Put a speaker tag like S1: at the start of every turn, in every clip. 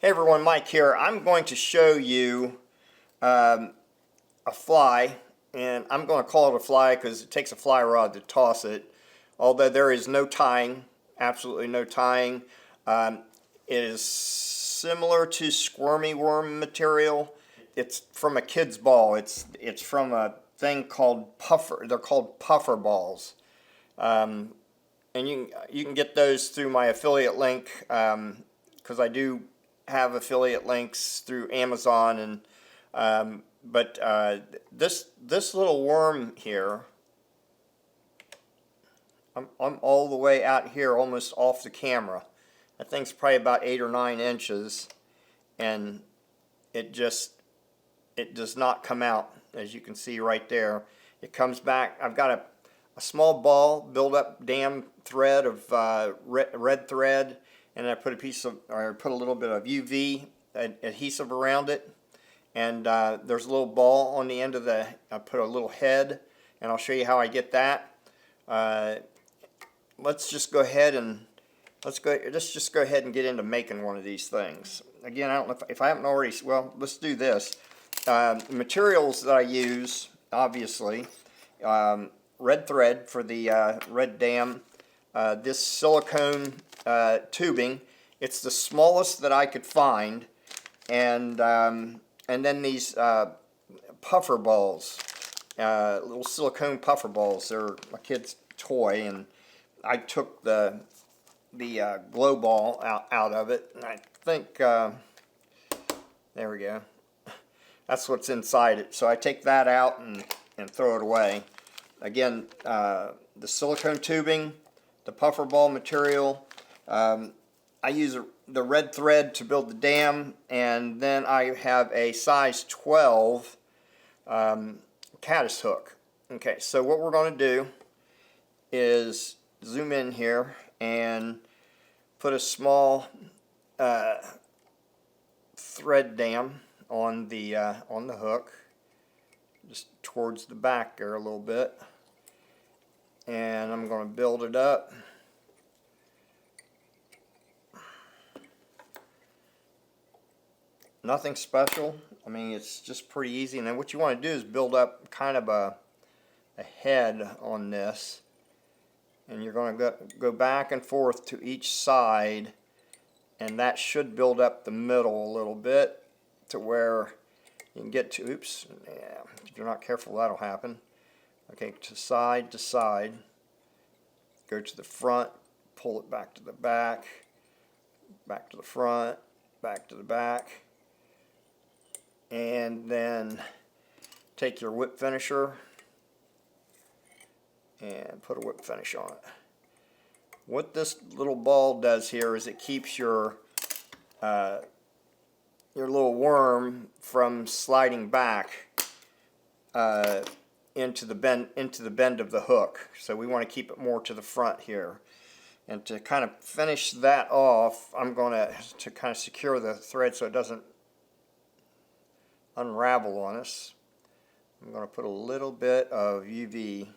S1: Hey everyone, Mike here. I'm going to show you a fly, and I'm going to call it a fly because it takes a fly rod to toss it, although there is no tying, absolutely no tying. It is similar to squirmy worm material. It's from a kid's ball. It's from a thing called puffer. They're called puffer balls. And you can get those through my affiliate link, because I do have affiliate links through Amazon, and this little worm here, I'm all the way out here, almost off the camera. That thing's probably about 8 or 9 inches, and it does not come out, as you can see right there. It comes back. I've got a small ball, build up dam thread of red thread, and I put a little bit of UV adhesive around it, and there's a little ball on the end of I put a little head, and I'll show you how I get that. Let's just go ahead and get into making one of these things. Again, I don't know if I haven't already. Well, let's do this. Materials that I use, obviously, red thread for the red dam. This silicone tubing. It's the smallest that I could find, and then these puffer balls, little silicone puffer balls. They're a kid's toy, and I took the glow ball out of it, and I think there we go. That's what's inside it. So I take that out and throw it away. Again, the silicone tubing, the puffer ball material. I use the red thread to build the dam, and then I have a size 12 caddis hook. Okay, so what we're going to do is zoom in here and put a small thread dam on the hook, just towards the back there a little bit, and I'm going to build it up. Nothing special. I mean, it's just pretty easy. And then what you want to do is build up kind of a head on this, and you're going to go back and forth to each side, and that should build up the middle a little bit to where you can get to, oops, yeah, if you're not careful, that'll happen. Okay, to side, go to the front, pull it back to the back, back to the front, back to the back, and then take your whip finisher and put a whip finish on it. What this little ball does here is it keeps your little worm from sliding back into the bend of the hook. So we want to keep it more to the front here. And to kind of finish that off, I'm going to kind of secure the thread so it doesn't unravel on us. I'm going to put a little bit of UV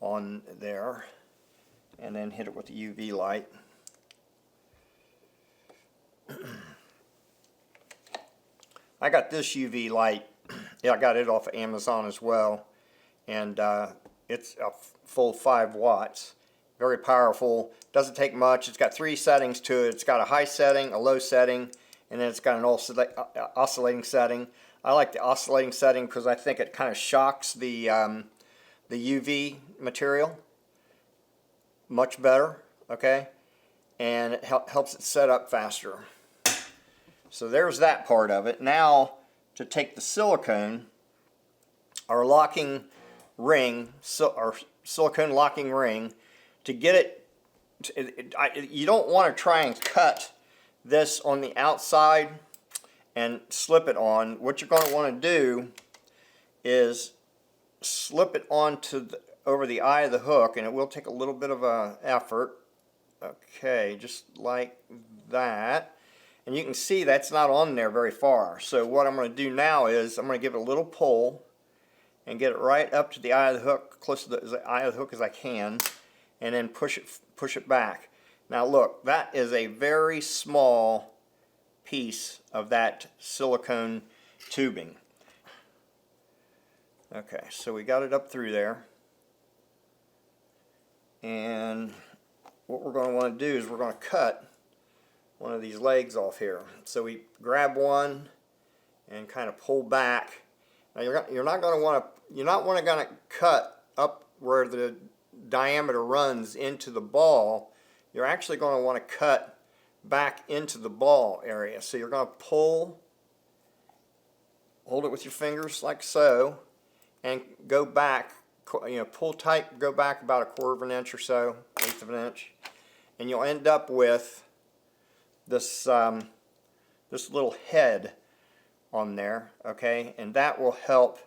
S1: on there, and then hit it with the UV light. I got this UV light, yeah, I got it off of Amazon as well, and it's a full 5 watts. Very powerful, doesn't take much. It's got 3 settings to it. It's got a high setting, a low setting, and then it's got an oscillating setting. I like the oscillating setting because I think it kind of shocks the UV material much better, okay? And it helps it set up faster. So there's that part of it. Now, to take the silicone, our locking ring, our silicone locking ring, to get it, you don't want to try and cut this on the outside and slip it on. What you're going to want to do is slip it onto over the eye of the hook, and it will take a little bit of effort. Okay, just like that. And you can see that's not on there very far. So what I'm going to do now is I'm going to give it a little pull and get it right up to the eye of the hook, close to the eye of the hook as I can, and then push it back. Now look, that is a very small piece of that silicone tubing. Okay, so we got it up through there. And what we're going to want to do is we're going to cut one of these legs off here. So we grab one and kind of pull back. Now you're not going to want to cut up where the diameter runs into the ball. You're actually going to want to cut back into the ball area. So you're going to pull, hold it with your fingers like so, and go back, pull tight, go back about 1/4 of an inch or so, 1/8 of an inch, and you'll end up with this this little head on there, okay, and that will help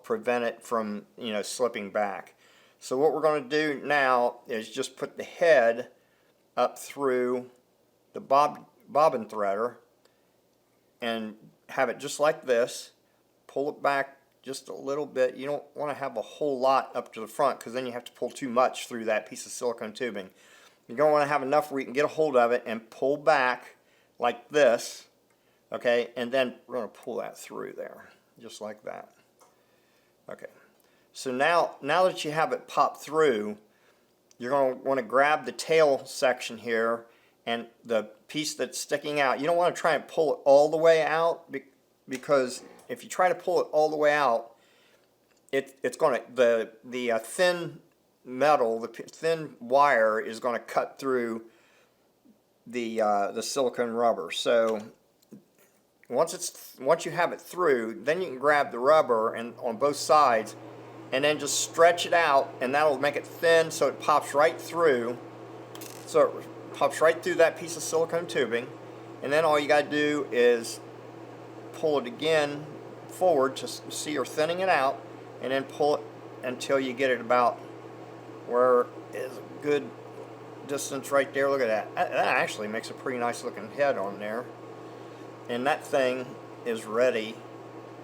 S1: prevent it from slipping back. So what we're going to do now is just put the head up through the bobbin threader and have it just like this. Pull it back just a little bit. You don't want to have a whole lot up to the front because then you have to pull too much through that piece of silicone tubing. You're going to want to have enough where you can get a hold of it and pull back like this, okay, and then we're going to pull that through there just like that. Okay, so now that you have it popped through, you're going to want to grab the tail section here and the piece that's sticking out. You don't want to try and pull it all the way out because if you try to pull it all the way out, it's going to the thin metal, the thin wire is going to cut through the silicone rubber. So once you have it through, then you can grab the rubber and on both sides and then just stretch it out, and that'll make it thin so it pops right through. So it pops right through that piece of silicone tubing, and then all you got to do is pull it again forward to see you're thinning it out, and then pull it until you get it about where is a good distance right there. Look at that. That actually makes a pretty nice looking head on there. And that thing is ready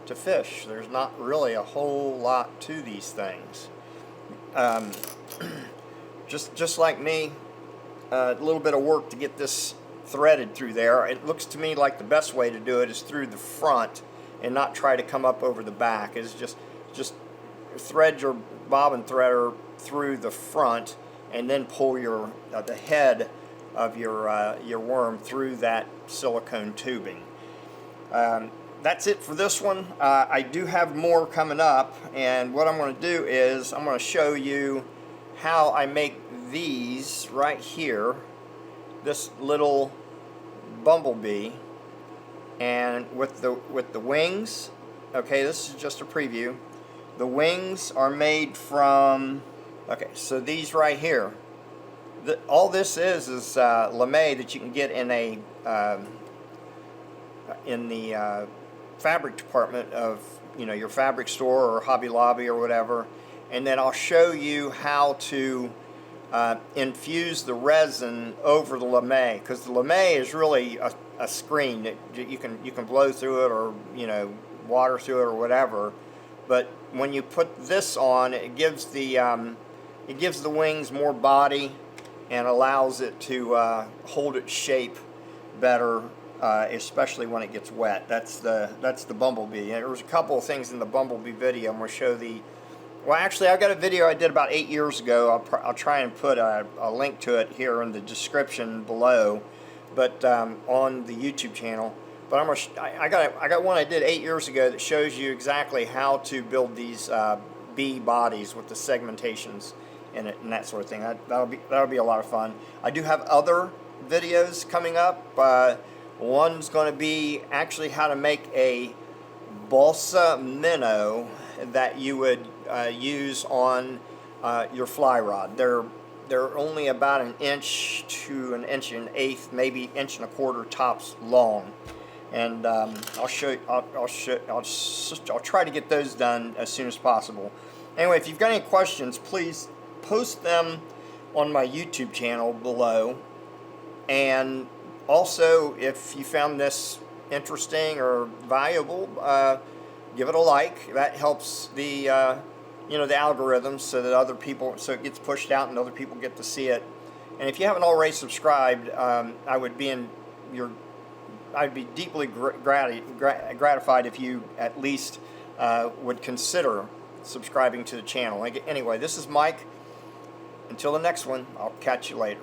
S1: to fish. There's not really a whole lot to these things. Just like me, a little bit of work to get this threaded through there. It looks to me like the best way to do it is through the front and not try to come up over the back. Is just thread your bobbin threader through the front and then pull your the head of your worm through that silicone tubing. That's it for this one. I do have more coming up, and what I'm going to do is I'm going to show you how I make these right here, this little bumblebee, and with the wings. Okay, this is just a preview. The wings are made from, okay, so these right here, all this is lame that you can get in the fabric department of your fabric store or Hobby Lobby or whatever. And then I'll show you how to infuse the resin over the lame, because the lame is really a screen that you can blow through it or water through it or whatever. But when you put this on, it gives the wings more body and allows it to hold its shape better, especially when it gets wet. That's the bumblebee. And there was a couple of things in the bumblebee video. I'm going to show well, actually, I've got a video I did about 8 years ago. I'll try and put a link to it here in the description below, but on the YouTube channel. But I got one I did 8 years ago that shows you exactly how to build these bee bodies with the segmentations in it and that sort of thing. That'll be a lot of fun. I do have other videos coming up. One's going to be actually how to make a balsa minnow that you would use on your fly rod. They're only about 1 inch to 1 1/8 inch, maybe 1 1/4 inch tops long. And I'll try to get those done as soon as possible. Anyway, if you've got any questions, please post them on my YouTube channel below. And also, if you found this interesting or valuable, give it a like. That helps the the algorithms so that so it gets pushed out and other people get to see it. And if you haven't already subscribed, I would be I'd be deeply gratified if you at least would consider subscribing to the channel. Anyway, this is Mike. Until the next one, I'll catch you later.